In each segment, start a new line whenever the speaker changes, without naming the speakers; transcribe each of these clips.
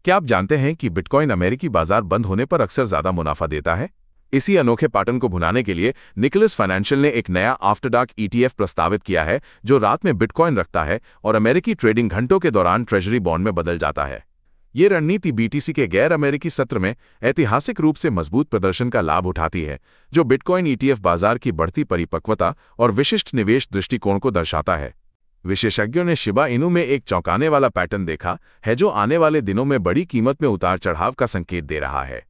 क्या आप जानते हैं कि बिटकॉइन अमेरिकी बाजार बंद होने पर अक्सर ज्यादा मुनाफा देता है? इसी अनोखे पैटर्न को भुनाने के लिए निकोलस फाइनेंशियल ने एक नया आफ्टर डार्क ईटीएफ प्रस्तावित किया है जो रात में बिटकॉइन रखता है और अमेरिकी ट्रेडिंग घंटों के दौरान ट्रेजरी बॉन्ड में बदल जाता है। ये रणनीति बीटीसी के गैर अमेरिकी सत्र में ऐतिहासिक रूप से मजबूत प्रदर्शन का लाभ उठाती है, जो बिटकॉइन ईटीएफ बाजार की बढ़ती परिपक्वता और विशिष्ट निवेश दृष्टिकोण को दर्शाता है। विशेषज्ञों ने शिबा इनू में एक चौंकाने वाला पैटर्न देखा है जो आने वाले दिनों में बड़ी कीमत में उतार चढ़ाव का संकेत दे रहा है।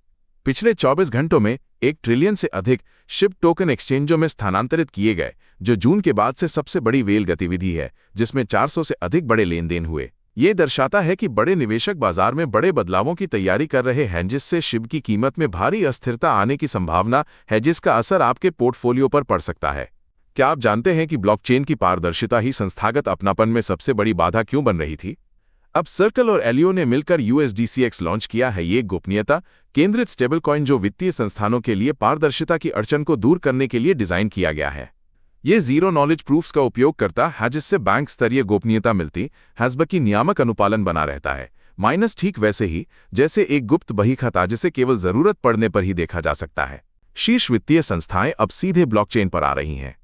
पिछले 24 घंटों में 1 ट्रिलियन से अधिक शिब टोकन एक्सचेंजों में स्थानांतरित किए गए, जो जून के बाद से सबसे बड़ी वेल गतिविधि है, जिसमें 400 से अधिक बड़े लेन देन हुए। ये दर्शाता है कि बड़े निवेशक बाजार में बड़े बदलावों की तैयारी कर रहे हैं, जिससे शिब की कीमत में भारी अस्थिरता आने की संभावना है, जिसका असर आपके पोर्टफोलियो पर पड़ सकता है। क्या आप जानते हैं कि ब्लॉकचेन की पारदर्शिता ही संस्थागत अपनापन में सबसे बड़ी बाधा क्यों बन रही थी? अब सर्कल और एलियो ने मिलकर USDCX लॉन्च किया है। ये गोपनीयता केंद्रित स्टेबल कॉइन जो वित्तीय संस्थानों के लिए पारदर्शिता की अड़चन को दूर करने के लिए डिजाइन किया गया है। ये जीरो नॉलेज प्रूफ्स का उपयोग करता है, जिससे बैंक स्तरीय गोपनीयता मिलती है, बल्कि नियामक अनुपालन बना रहता है। माइनस ठीक वैसे ही जैसे एक गुप्त बही खाता जिसे केवल जरूरत पड़ने पर ही देखा जा सकता है। शीर्ष वित्तीय संस्थाएं अब सीधे ब्लॉकचेन पर आ रही हैं।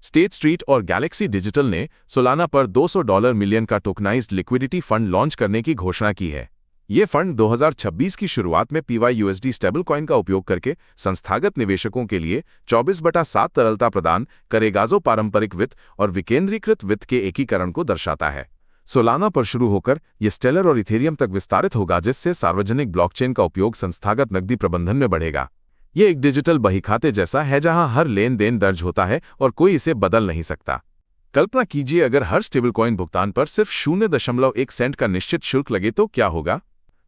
स्टेट स्ट्रीट और गैलेक्सी डिजिटल ने सोलाना पर $200 मिलियन का टोकनाइज्ड लिक्विडिटी फंड लॉन्च करने की घोषणा की है। ये फंड 2026 की शुरुआत में PYUSD स्टेबल कॉइन का उपयोग करके संस्थागत निवेशकों के लिए 24/7 तरलता प्रदान करेगा, जो पारंपरिक वित्त और विकेंद्रीकृत वित्त के एकीकरण को दर्शाता है। सोलाना पर शुरू होकर यह स्टेलर और इथेरियम तक विस्तारित होगा, जिससे सार्वजनिक ब्लॉकचेन का उपयोग संस्थागत नकदी प्रबंधन में बढ़ेगा। ये एक डिजिटल बहीखाते जैसा है जहां हर लेन देन दर्ज होता है और कोई इसे बदल नहीं सकता। कल्पना कीजिए अगर हर स्टेबल कॉइन भुगतान पर सिर्फ 0.1 सेंट का निश्चित शुल्क लगे तो क्या होगा?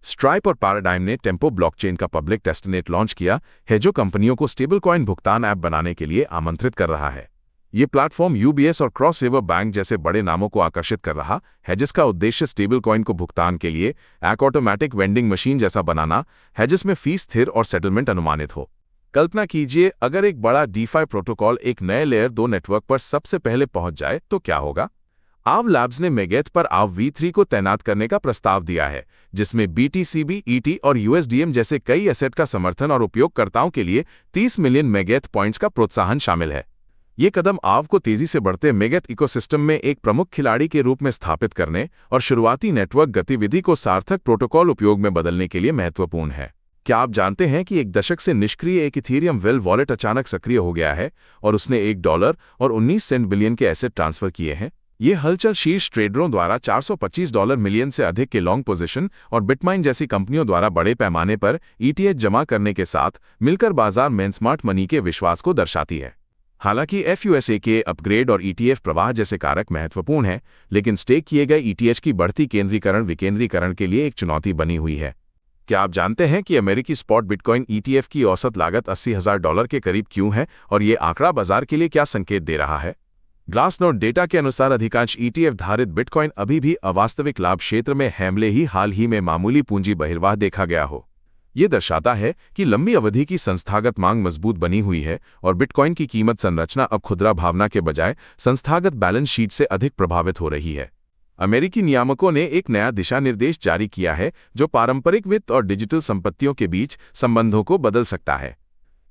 स्ट्राइप और पैराडाइम ने टेम्पो ब्लॉकचेन का पब्लिक टेस्टनेट लॉन्च किया है, जो कंपनियों को स्टेबल कॉइन भुगतान ऐप बनाने के लिए आमंत्रित कर रहा है। ये प्लेटफॉर्म UBS और क्रॉस रिवर बैंक जैसे बड़े नामों को आकर्षित कर रहा है, जिसका उद्देश्य स्टेबल कॉइन को भुगतान के लिए एक ऑटोमैटिक वेंडिंग मशीन जैसा बनाना है, जिसमें फीस स्थिर और सेटलमेंट अनुमानित हो। कल्पना कीजिए अगर एक बड़ा DeFi प्रोटोकॉल एक नए लेयर 2 नेटवर्क पर सबसे पहले पहुंच जाए तो क्या होगा? आव लैब्स ने मेगेथ पर आव V3 को तैनात करने का प्रस्ताव दिया है, जिसमें BTCB, ET और USDM जैसे कई एसेट का समर्थन और उपयोगकर्ताओं के लिए 30 मिलियन मेगेथ पॉइंट्स का प्रोत्साहन शामिल है। ये कदम आव को तेजी से बढ़ते मेगेथ इकोसिस्टम में एक प्रमुख खिलाड़ी के रूप में स्थापित करने और शुरुआती नेटवर्क गतिविधि को सार्थक प्रोटोकॉल उपयोग में बदलने के लिए महत्वपूर्ण है। क्या आप जानते हैं कि 1 दशक से निष्क्रिय एक इथेरियम वेल वॉलेट अचानक सक्रिय हो गया है और उसने $1 बिलियन के एसेट ट्रांसफर किए हैं? ये हलचल शीर्ष ट्रेडरों द्वारा $425 मिलियन से अधिक के लॉन्ग पोजीशन और बिटमाइन जैसी कंपनियों द्वारा बड़े पैमाने पर ETH जमा करने के साथ मिलकर बाजार में स्मार्ट मनी के विश्वास को दर्शाती है। हालांकि FUSA के अपग्रेड और ETF प्रवाह जैसे कारक महत्वपूर्ण हैं, लेकिन स्टेक किए गए ETH की बढ़ती केंद्रीकरण विकेंद्रीकरण के लिए एक चुनौती बनी हुई है। क्या आप जानते हैं कि अमेरिकी स्पॉट बिटकॉइन ETF की औसत लागत $80,000 के करीब क्यों है और ये आंकड़ा बाजार के लिए क्या संकेत दे रहा है? ग्लासनोड डेटा के अनुसार अधिकांश ETF धारित बिटकॉइन अभी भी अवास्तविक लाभ क्षेत्र में हैं, भले ही हाल ही में मामूली पूंजी बहिर्वाह देखा गया हो। ये दर्शाता है कि लंबी अवधि की संस्थागत मांग मजबूत बनी हुई है और बिटकॉइन की कीमत संरचना अब खुदरा भावना के बजाय संस्थागत बैलेंस शीट से अधिक प्रभावित हो रही है। अमेरिकी नियामकों ने एक नया दिशा निर्देश जारी किया है जो पारंपरिक वित्त और डिजिटल संपत्तियों के बीच संबंधों को बदल सकता है।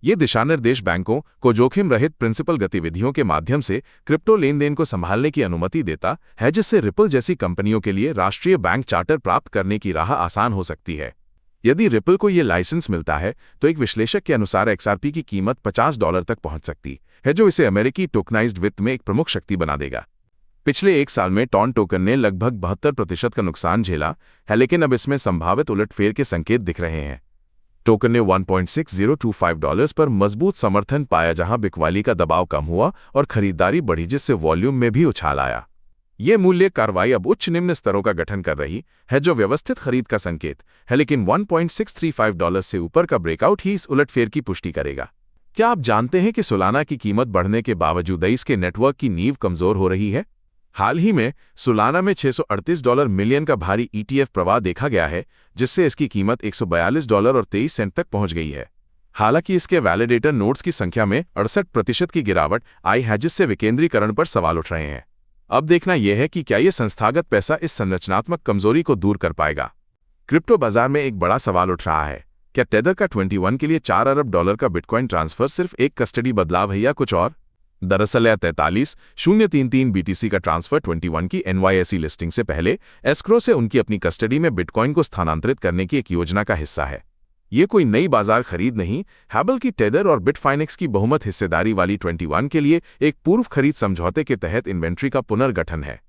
ये दिशानिर्देश बैंकों को जोखिम रहित प्रिंसिपल गतिविधियों के माध्यम से क्रिप्टो लेन देन को संभालने की अनुमति देता है, जिससे रिपल जैसी कंपनियों के लिए राष्ट्रीय बैंक चार्टर प्राप्त करने की राह आसान हो सकती है। यदि रिपल को ये लाइसेंस मिलता है तो एक विश्लेषक के अनुसार XRP की कीमत $50 तक पहुंच सकती है, जो इसे अमेरिकी टोकनाइज्ड वित्त में एक प्रमुख शक्ति बना देगा। पिछले 1 साल में टॉन टोकन ने लगभग 72% का नुकसान झेला है, लेकिन अब इसमें संभावित उलटफेर के संकेत दिख रहे हैं। टोकन ने $1.6025 पर मजबूत समर्थन पाया, जहां बिकवाली का दबाव कम हुआ और खरीदारी बढ़ी, जिससे वॉल्यूम में भी उछाल आया। ये मूल्य कार्रवाई अब उच्च निम्न स्तरों का गठन कर रही है, जो व्यवस्थित खरीद का संकेत है, लेकिन $1.635 से ऊपर का ब्रेकआउट ही इस उलटफेर की पुष्टि करेगा। क्या आप जानते हैं कि सोलाना की कीमत बढ़ने के बावजूद इसके नेटवर्क की नींव कमजोर हो रही है? हाल ही में सोलाना में $638 मिलियन का भारी ETF प्रवाह देखा गया है, जिससे इसकी कीमत $142.23 तक पहुंच गई है। हालांकि इसके वैलिडेटर नोड्स की संख्या में 68% की गिरावट आई है, जिससे विकेंद्रीकरण पर सवाल उठ रहे हैं। अब देखना यह है कि क्या ये संस्थागत पैसा इस संरचनात्मक कमजोरी को दूर कर पाएगा। क्रिप्टो बाजार में एक बड़ा सवाल उठ रहा है, क्या टेदर का 21 के लिए $4 अरब का बिटकॉइन ट्रांसफर सिर्फ एक कस्टडी बदलाव है या कुछ और? दरअसल यह 43,033 BTC का ट्रांसफर 21 की NYSE लिस्टिंग से पहले एस्क्रो से उनकी अपनी कस्टडी में बिटकॉइन को स्थानांतरित करने की एक योजना का हिस्सा है। ये कोई नई बाजार खरीद नहीं है, बल्कि टेदर और बिटफाइनेक्स की बहुमत हिस्सेदारी वाली 21 के लिए एक पूर्व खरीद समझौते के तहत इन्वेंट्री का पुनर्गठन है।